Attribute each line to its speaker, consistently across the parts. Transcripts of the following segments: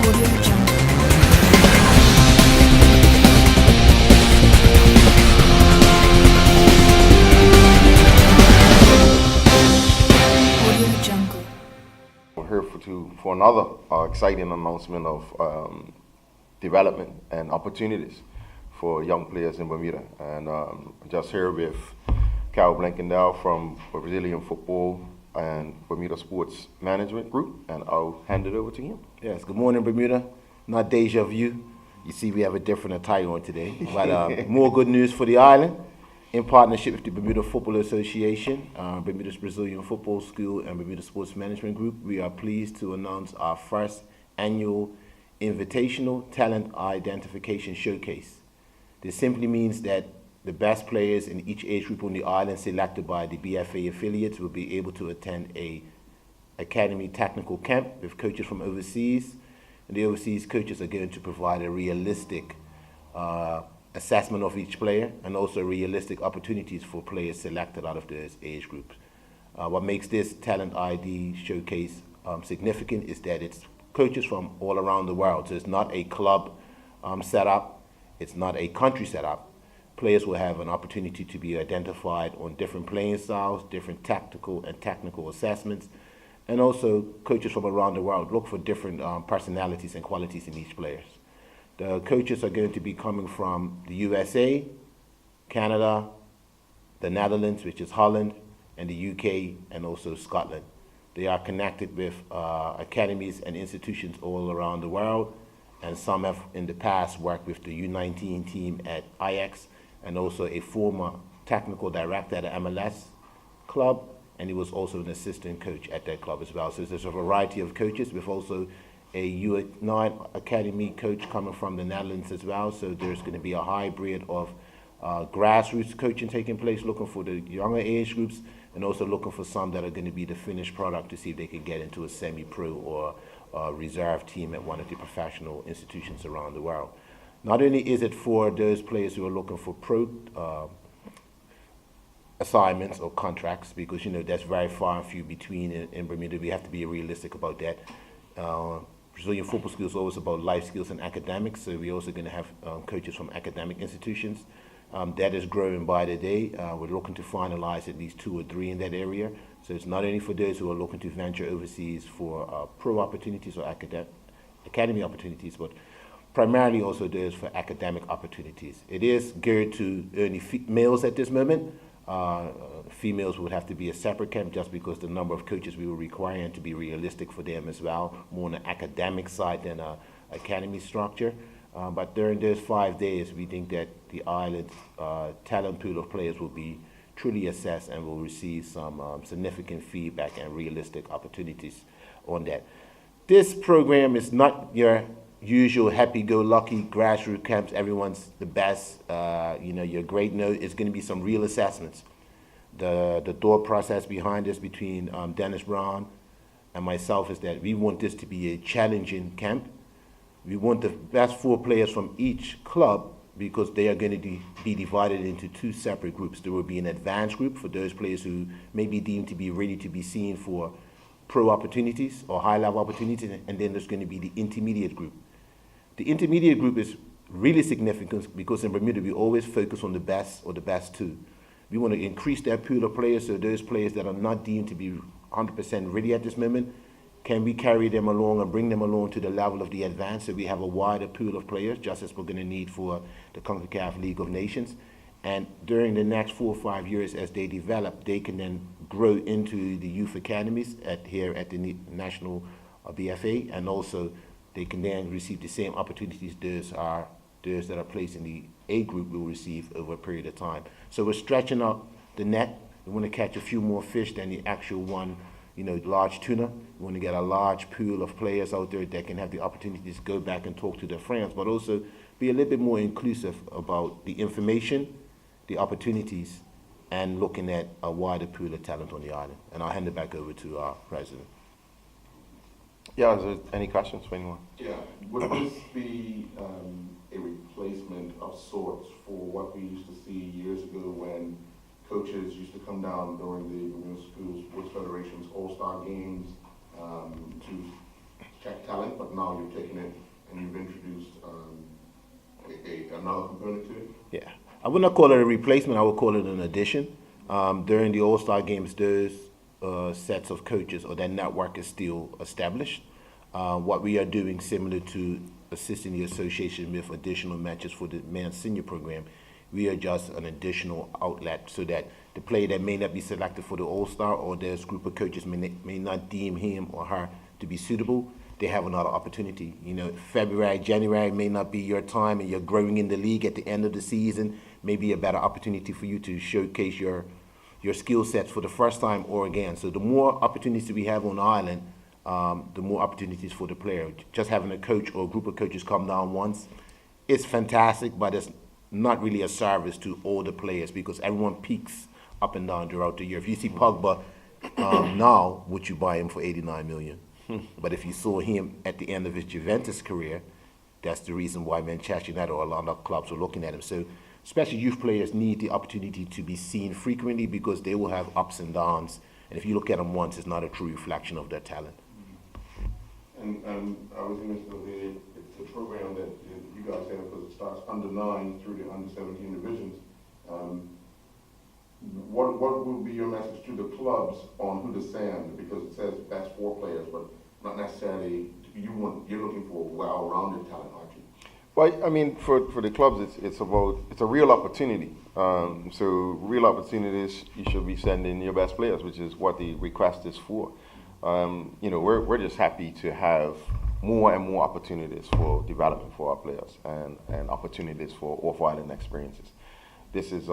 Speaker 1: We're here for another exciting announcement of development and opportunities for young players in Bermuda. And just here with Carol Blankendale from Brazilian Football and Bermuda Sports Management Group, and I'll hand it over to him.
Speaker 2: Yes, good morning, Bermuda. Not deja vu. You see, we have a different attire on today, but more good news for the island. In partnership with the Bermuda Football Association, Bermuda's Brazilian Football School, and Bermuda Sports Management Group, we are pleased to announce our first annual Invitational Talent Identification Showcase. This simply means that the best players in each age group on the island selected by the BFA affiliates will be able to attend a academy technical camp with coaches from overseas. And the overseas coaches are going to provide a realistic assessment of each player and also realistic opportunities for players selected out of those age groups. What makes this Talent ID Showcase significant is that it's coaches from all around the world. So it's not a club setup, it's not a country setup. Players will have an opportunity to be identified on different playing styles, different tactical and technical assessments, and also coaches from around the world look for different personalities and qualities in each player. The coaches are going to be coming from the USA, Canada, the Netherlands, which is Holland, and the UK, and also Scotland. They are connected with academies and institutions all around the world, and some have in the past worked with the U19 team at Ajax, and also a former technical director at the MLS club, and he was also an assistant coach at that club as well. So there's a variety of coaches with also a U9 academy coach coming from the Netherlands as well. So there's going to be a hybrid of grassroots coaching taking place, looking for the younger age groups, and also looking for some that are going to be the finished product to see if they can get into a semi-pro or reserve team at one of the professional institutions around the world. Not only is it for those players who are looking for pro assignments or contracts, because that's very far and few between in Bermuda. We have to be realistic about that. Brazilian Football School is always about life skills and academics, so we're also going to have coaches from academic institutions. That is growing by the day. We're looking to finalize at least 2 or 3 in that area. So it's not only for those who are looking to venture overseas for pro opportunities or academy opportunities, but primarily also those for academic opportunities. It is geared to only males at this moment. Females would have to be a separate camp just because the number of coaches we will require, and to be realistic for them as well, more on the academic side than a academy structure. But during those 5 days, we think that the island's talent pool of players will be truly assessed and will receive some significant feedback and realistic opportunities on that. This program is not your usual happy-go-lucky grassroots camps. Everyone's the best, you're great. No, it's going to be some real assessments. The thought process behind this between Dennis Brown and myself is that we want this to be a challenging camp. We want the best 4 players from each club, because they are going to be divided into 2 separate groups. There will be an advanced group for those players who may be deemed to be ready to be seen for pro opportunities or high-level opportunities, and then there's going to be the intermediate group. The intermediate group is really significant because in Bermuda we always focus on the best or the best 2. We want to increase that pool of players, so those players that are not deemed to be 100% ready at this moment, can we carry them along and bring them along to the level of the advanced, so we have a wider pool of players, just as we're going to need for the CONCACAF League of Nations. And during the next 4 or 5 years, as they develop, they can then grow into the youth academies here at the National BFA, and also they can then receive the same opportunities those that are placed in the A group will receive over a period of time. So we're stretching out the net. We want to catch a few more fish than the actual one, large tuna. We want to get a large pool of players out there that can have the opportunity to go back and talk to their friends, but also be a little bit more inclusive about the information, the opportunities, and looking at a wider pool of talent on the island. And I'll hand it back over to our president.
Speaker 1: Yeah, is there any questions for anyone?
Speaker 3: Yeah, would this be a replacement of sorts for what we used to see years ago when coaches used to come down during the Bermuda School Sports Federation's All-Star Games to check talent, but now you've taken it and you've introduced another component to it?
Speaker 2: Yeah, I would not call it a replacement. I would call it an addition. During the All-Star games, those sets of coaches or that network is still established. What we are doing, similar to assisting the association with additional matches for the men's senior program, we are just an additional outlet so that the player that may not be selected for the All-Star or this group of coaches may not deem him or her to be suitable, they have another opportunity. You know, February, January may not be your time, and you're growing in the league at the end of the season, may be a better opportunity for you to showcase your skill sets for the first time or again. So the more opportunities we have on the island, the more opportunities for the player. Just having a coach or a group of coaches come down once, it's fantastic, but it's not really a service to all the players because everyone peaks up and down throughout the year. If you see Pogba now, would you buy him for 89 million? But if you saw him at the end of his Juventus career, that's the reason why Manchester United or a lot of clubs are looking at him. So especially youth players need the opportunity to be seen frequently because they will have ups and downs. And if you look at them once, it's not a true reflection of their talent.
Speaker 3: And I was interested in it's a program that you guys have because it starts under 9 through the under 17 divisions. What would be your message to the clubs on who to send? Because it says that's 4 players, but not necessarily. You're looking for a well-rounded talent, aren't you?
Speaker 1: Well, I mean, for the clubs, it's a real opportunity. So real opportunities, you should be sending your best players, which is what the request is for. You know, we're just happy to have more and more opportunities for development for our players and opportunities for off-island experiences. This is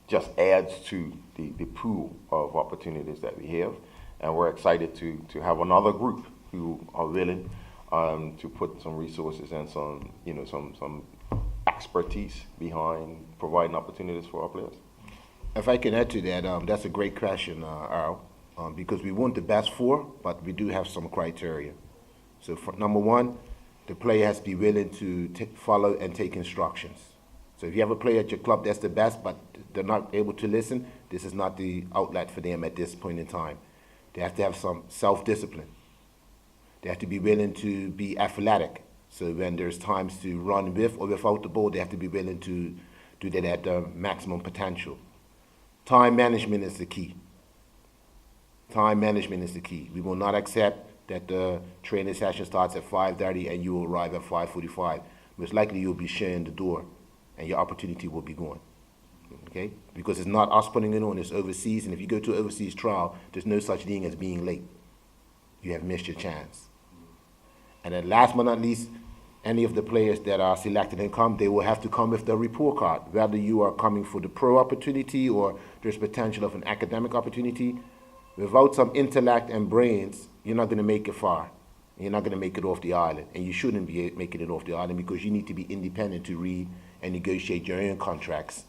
Speaker 1: just adds to the pool of opportunities that we have, and we're excited to have another group who are willing to put some resources and some expertise behind providing opportunities for our players.
Speaker 2: If I can add to that, that's a great question, Earl, because we want the best 4, but we do have some criteria. So for number 1, the player has to be willing to follow and take instructions. So if you have a player at your club that's the best, but they're not able to listen, this is not the outlet for them at this point in time. They have to have some self-discipline. They have to be willing to be athletic. So when there's times to run with or without the ball, they have to be willing to do that at the maximum potential. Time management is the key. Time management is the key. We will not accept that the training session starts at 5:30 and you will arrive at 5:45. Most likely you'll be sharing the door and your opportunity will be gone. Okay? Because it's not us putting it on, it's overseas, and if you go to an overseas trial, there's no such thing as being late. You have missed your chance. And then last but not least, any of the players that are selected and come, they will have to come with their report card. Whether you are coming for the pro opportunity or there's potential of an academic opportunity, without some intellect and brains, you're not going to make it far. You're not going to make it off the island. And you shouldn't be making it off the island because you need to be independent to read and negotiate your own contracts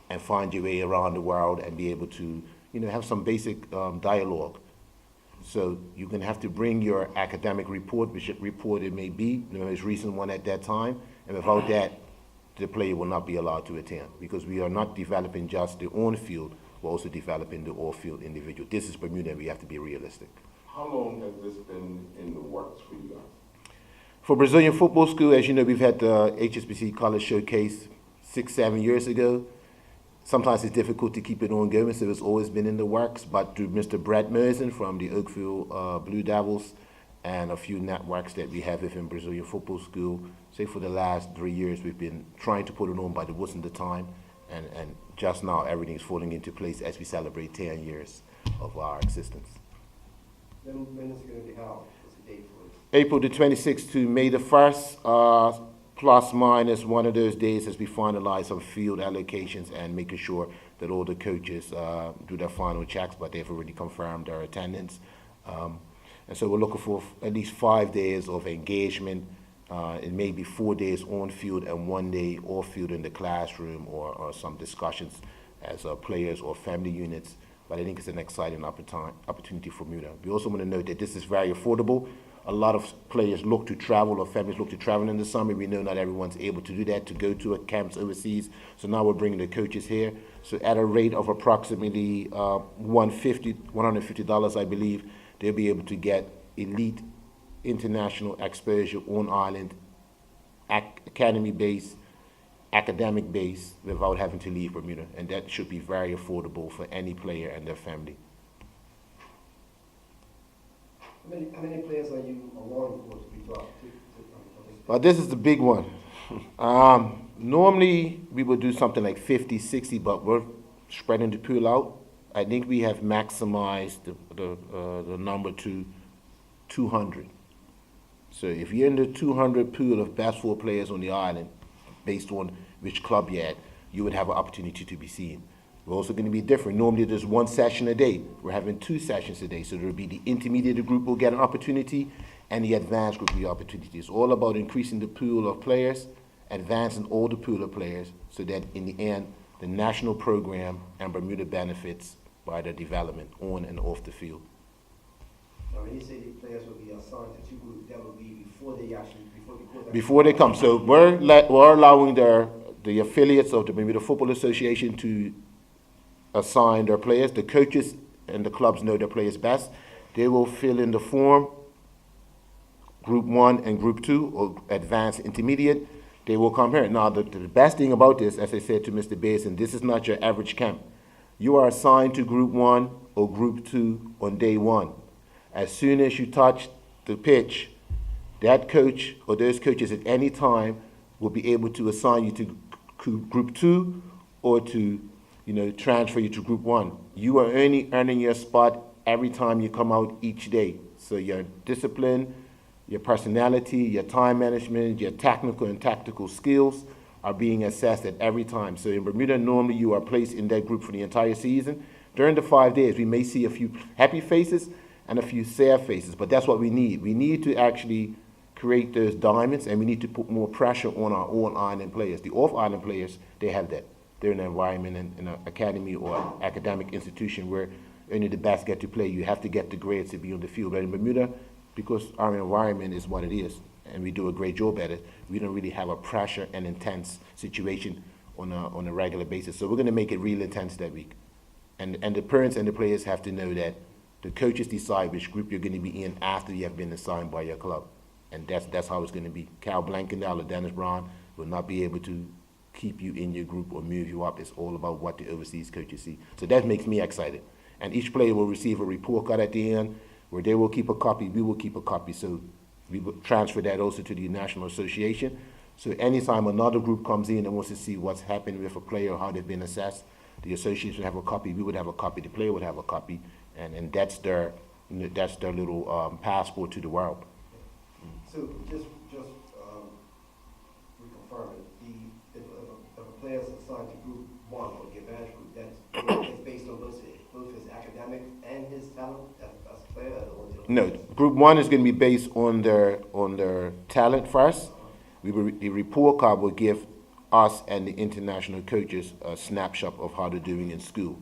Speaker 2: and find your way around the world and be able to, have some basic dialogue. So you're going to have to bring your academic report, which report it may be, the most recent one at that time, and without that, the player will not be allowed to attend because we are not developing just the on-field, we're also developing the off-field individual. This is Bermuda, and we have to be realistic.
Speaker 3: How long has this been in the works for you guys?
Speaker 2: For Brazilian Football School, as you know, we've had the HSBC College Showcase 6-7 years ago. Sometimes it's difficult to keep it ongoing, so it's always been in the works. But through Mr. Brett Merson from the Oakville Blue Devils and a few networks that we have within Brazilian Football School, say for the last 3 years, we've been trying to put it on, but it wasn't the time. And just now, everything's falling into place as we celebrate 10 years of our existence.
Speaker 4: When is it going to be held? What's the date for it?
Speaker 2: April the 26th to May the 1st, plus minus one of those days as we finalize some field allocations and making sure that all the coaches do their final checks, but they've already confirmed their attendance. And so we're looking for at least 5 days of engagement. It may be 4 days on field and 1 day off field in the classroom or some discussions as players or family units. But I think it's an exciting opportunity for Bermuda. We also want to note that this is very affordable. A lot of players look to travel or families look to travel in the summer. We know not everyone's able to do that, to go to camps overseas. So now we're bringing the coaches here. So at a rate of approximately $150, I believe, they'll be able to get elite international exposure on island, academy base, academic base, without having to leave Bermuda, and that should be very affordable for any player and their family.
Speaker 4: How many players are you allowing for to be dropped?
Speaker 2: Well, this is the big one. Normally, we would do something like 50, 60, but we're spreading the pool out. I think we have maximized the number to 200. So if you're in the 200 pool of best 4 players on the island, based on which club you're at, you would have an opportunity to be seen. We're also going to be different. Normally there's 1 session a day. We're having 2 sessions a day. So there'll be the intermediate group will get an opportunity and the advanced group will get opportunity. It's all about increasing the pool of players, advancing all the pool of players, so that in the end, the national program and Bermuda benefits by their development on and off the field.
Speaker 4: Now, when you say the players will be assigned to 2 groups, that will be
Speaker 2: Before they come. So we're allowing the affiliates of the Bermuda Football Association to assign their players. The coaches and the clubs know their players best. They will fill in the form, Group 1 and Group 2, or Advanced Intermediate. They will come here. Now, the best thing about this, as I said to Mr. Basin, this is not your average camp. You are assigned to Group 1 or Group 2 on day 1. As soon as you touch the pitch, that coach or those coaches at any time will be able to assign you to Group 2 or to, transfer you to Group 1. You are only earning your spot every time you come out each day. So your discipline, your personality, your time management, your technical and tactical skills are being assessed at every time. So in Bermuda, normally you are placed in that group for the entire season. During the 5 days, we may see a few happy faces and a few sad faces, but that's what we need. We need to actually create those diamonds, and we need to put more pressure on our on-island players. The off-island players, they have that. They're in an environment in an academy or academic institution where only the best get to play. You have to get the grades to be on the field. But in Bermuda, because our environment is what it is, and we do a great job at it, we don't really have a pressure and intense situation on a regular basis. So we're going to make it real intense that week. And the parents and the players have to know that the coaches decide which group you're going to be in after you have been assigned by your club. And that's how it's going to be. Cal Blankendale or Dennis Brown will not be able to keep you in your group or move you up. It's all about what the overseas coaches see. So that makes me excited. And each player will receive a report card at the end where they will keep a copy, we will keep a copy. So we will transfer that also to the National Association. So anytime another group comes in and wants to see what's happened with a player or how they've been assessed, the association would have a copy, we would have a copy, the player would have a copy, and that's their little passport to the world.
Speaker 4: So just reconfirming, if a player is assigned to Group 1 or the advanced group, that's based on both his academic and his talent as a player?
Speaker 2: No, Group 1 is going to be based on their talent first. The report card will give us and the international coaches a snapshot of how they're doing in school.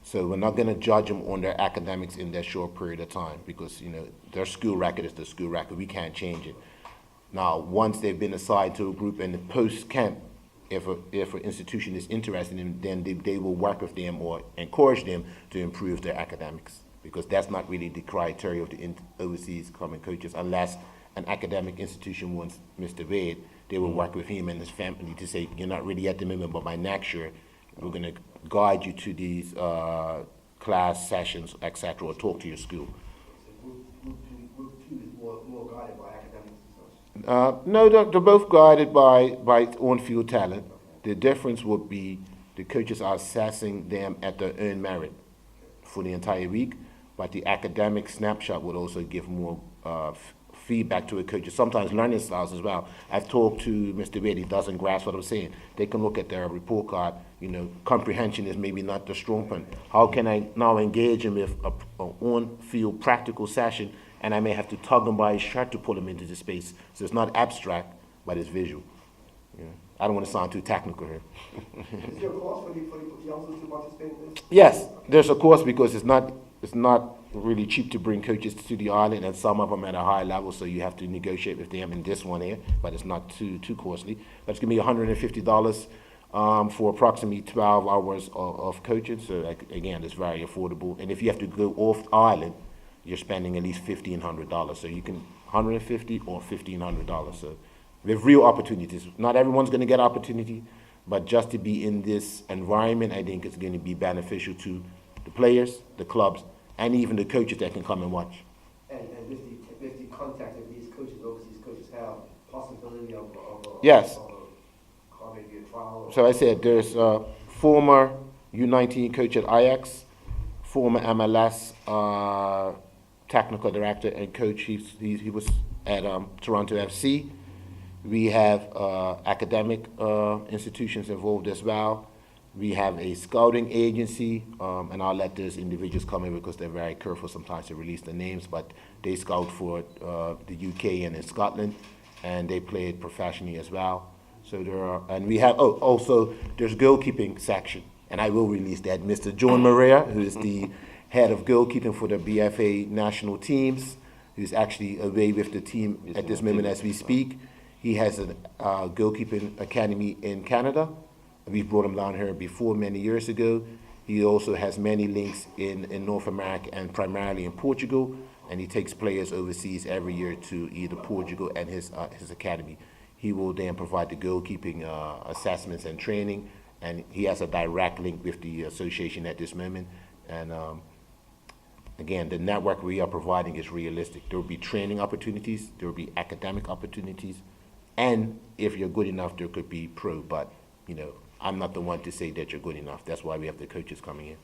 Speaker 2: So we're not going to judge them on their academics in that short period of time because, their school record is their school record. We can't change it. Now, once they've been assigned to a group in the post-camp, if an institution is interested in them, then they will work with them or encourage them to improve their academics, because that's not really the criteria of the overseas coming coaches. Unless an academic institution wants Mr. Wade, they will work with him and his family to say, you're not really at the moment, but by next year, we're going to guide you to these class sessions, etc., or talk to your school.
Speaker 4: So Group 2 is more guided by academics?
Speaker 2: No, they're both guided by on-field talent. The difference would be the coaches are assessing them at their own merit for the entire week, but the academic snapshot would also give more feedback to a coach. Sometimes learning styles as well. I've talked to Mr. Wade, he doesn't grasp what I'm saying. They can look at their report card, comprehension is maybe not the strong point. How can I now engage him with an on-field practical session, and I may have to tug him by his shirt to pull him into the space. So it's not abstract, but it's visual. I don't want to sound too technical here.
Speaker 4: Is there a cost for the youngsters to participate in this?
Speaker 2: Yes, there's a cost because it's not really cheap to bring coaches to the island, and some of them at a high level, so you have to negotiate with them in this one here, but it's not too costly. But it's going to be $150 for approximately 12 hours of coaching, so again, it's very affordable. And if you have to go off island, you're spending at least $1,500, so you can $150 or $1,500. So we have real opportunities. Not everyone's going to get opportunity, but just to be in this environment, I think it's going to be beneficial to the players, the clubs, and even the coaches that can come and watch.
Speaker 4: And with the contact that these coaches, overseas coaches have, possibility of
Speaker 2: Yes.
Speaker 4: maybe a trial?
Speaker 2: So I said there's a former U19 coach at Ajax, former MLS technical director and coach. He was at Toronto FC. We have academic institutions involved as well. We have a scouting agency, and I'll let those individuals come in because they're very careful sometimes to release the names, but they scout for the UK and in Scotland, and they play it professionally as well. So there are, and we have, also there's goalkeeping section, and I will release that. Mr. John Maria, who is the head of goalkeeping for the BFA national teams, who's actually away with the team at this moment as we speak. He has a goalkeeping academy in Canada. We brought him down here before many years ago. He also has many links in North America and primarily in Portugal, and he takes players overseas every year to either Portugal and his academy. He will then provide the goalkeeping assessments and training, and he has a direct link with the association at this moment. And again, the network we are providing is realistic. There will be training opportunities, there will be academic opportunities, and if you're good enough, there could be pro, but I'm not the one to say that you're good enough. That's why we have the coaches coming in.